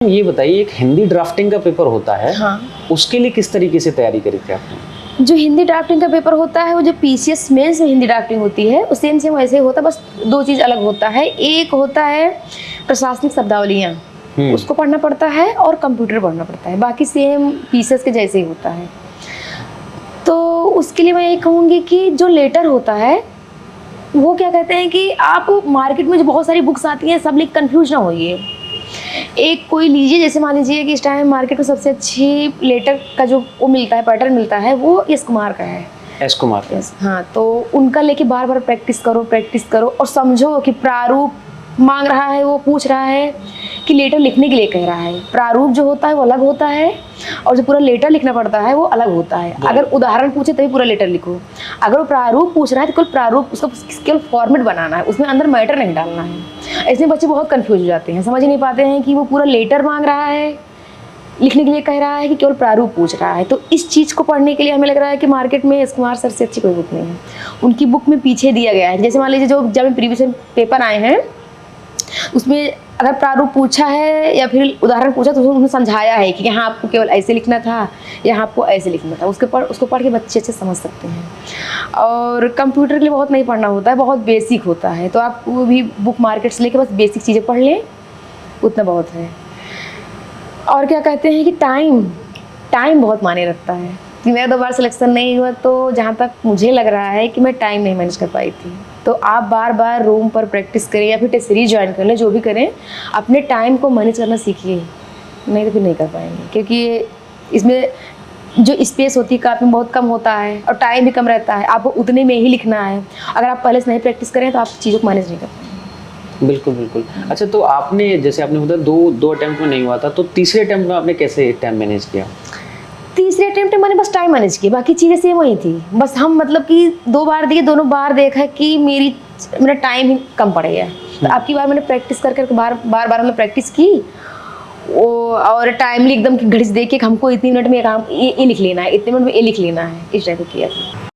ये बताइए, एक हिंदी ड्राफ्टिंग का पेपर होता है, हाँ। उसके लिए किस तरीके से तैयारी करी थी आपने? जो हिंदी ड्राफ्टिंग का पेपर होता है वो जो पीसीएस मेंस में हिंदी ड्राफ्टिंग होती है वो सेम सेम वैसे ही होता है, बस दो चीज़ अलग होता है। एक होता है प्रशासनिक शब्दावलियाँ, उसको पढ़ना पड़ता है, और कंप्यूटर पढ़ना पड़ता है। बाकी सेम पीसीएस के जैसे ही होता है। तो उसके लिए मैं ये कहूँगी कि जो लेटर होता है वो क्या कहते हैं कि आप मार्केट में जो बहुत सारी बुक्स आती हैं सब लिख कन्फ्यूज ना होइए। एक कोई लीजिए, जैसे मान लीजिए कि इस टाइम मार्केट में सबसे अच्छी लेटर का जो वो मिलता है, पैटर्न मिलता है, वो एस कुमार का है। एस कुमार का। हाँ, तो उनका लेके बार बार प्रैक्टिस करो और समझो कि प्रारूप मांग रहा है, वो पूछ रहा है कि लेटर लिखने के लिए कह रहा है। प्रारूप जो होता है वो अलग होता है, और जो पूरा लेटर लिखना पड़ता है वो अलग होता है। अगर उदाहरण पूछे तभी पूरा लेटर लिखो, अगर वो प्रारूप पूछ रहा है तो केवल प्रारूप, उसका केवल फॉर्मेट बनाना है, उसमें अंदर मैटर नहीं डालना है। इसमें बच्चे बहुत कंफ्यूज हो जाते हैं, समझ ही नहीं पाते हैं कि वो पूरा लेटर मांग रहा है, लिखने के लिए कह रहा है, कि केवल प्रारूप पूछ रहा है। तो इस चीज़ को पढ़ने के लिए हमें लग रहा है कि मार्केट में एस कुमार सर से अच्छी कोई बुक नहीं है। उनकी बुक में पीछे दिया गया है, जैसे मान लीजिए जो जब प्रीवियस पेपर आए हैं उसमें अगर प्रारूप पूछा है या फिर उदाहरण पूछा तो उन्होंने समझाया है कि यहाँ आपको केवल ऐसे लिखना था, यहाँ आपको ऐसे लिखना था। उसको पढ़ के बच्चे अच्छे समझ सकते हैं। और कंप्यूटर के लिए बहुत नहीं पढ़ना होता है, बहुत बेसिक होता है, तो आप वो भी बुक मार्केट से लेके बस बेसिक चीज़ें पढ़ लें, उतना बहुत है। और क्या कहते हैं कि टाइम बहुत मायने रखता है। कि मेरा 2 बार सिलेक्शन नहीं हुआ, तो जहाँ तक मुझे लग रहा है कि मैं टाइम नहीं मैनेज कर पाई थी। तो आप बार बार रूम पर प्रैक्टिस करें या फिर टेस्ट सीरीज ज्वाइन कर लें, जो भी करें, अपने टाइम को मैनेज करना सीखिए, नहीं तो फिर नहीं कर पाएंगे। क्योंकि इसमें जो स्पेस होती है काफ़ी बहुत कम होता है और टाइम भी कम रहता है, आपको उतने में ही लिखना है। अगर आप पहले से नहीं प्रैक्टिस करें तो आप चीज़ों को मैनेज नहीं कर पाएंगे। बिल्कुल बिल्कुल। अच्छा, तो आपने जैसे आपने बताया दो अटेम्प्ट में नहीं हुआ था, तो तीसरे अटेम्प्ट में आपने कैसे टाइम मैनेज किया? तीसरे अटेम्प्ट में मैंने बस टाइम मैनेज किया, बाकी चीज़ें सेम वही थी। बस हम मतलब कि 2 बार दिए, दोनों बार देखा कि मेरा टाइम ही कम पड़ गया। तो आपकी बार मैंने प्रैक्टिस कर बार हमने प्रैक्टिस की वो, और टाइमली एकदम घड़ी से देख के हमको इतने मिनट में ये काम ये लिख लेना है, इतने मिनट में ये लिख लेना है, इस टाइप किया था।